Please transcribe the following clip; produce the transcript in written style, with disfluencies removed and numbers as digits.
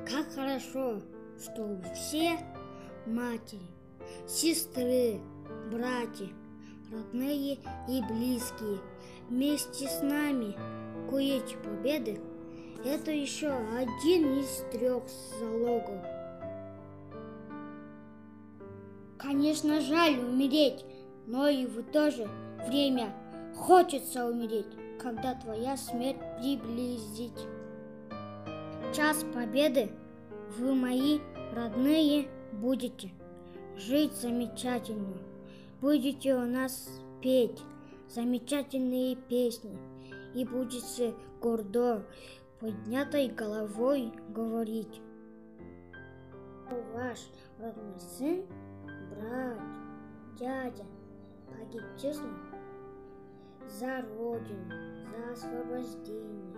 Как хорошо, что вы все матери, сестры, братья, родные и близкие вместе с нами куете победы. Это еще один из 3 залогов. Конечно, жаль умереть, но и в то же время хочется умереть, когда твоя смерть приблизит. Час победы вы, мои родные, будете жить замечательно. Будете у нас петь замечательные песни и будете гордо, поднятой головой говорить. Ваш родной сын, брат, дядя погиб честно за Родину, за освобождение.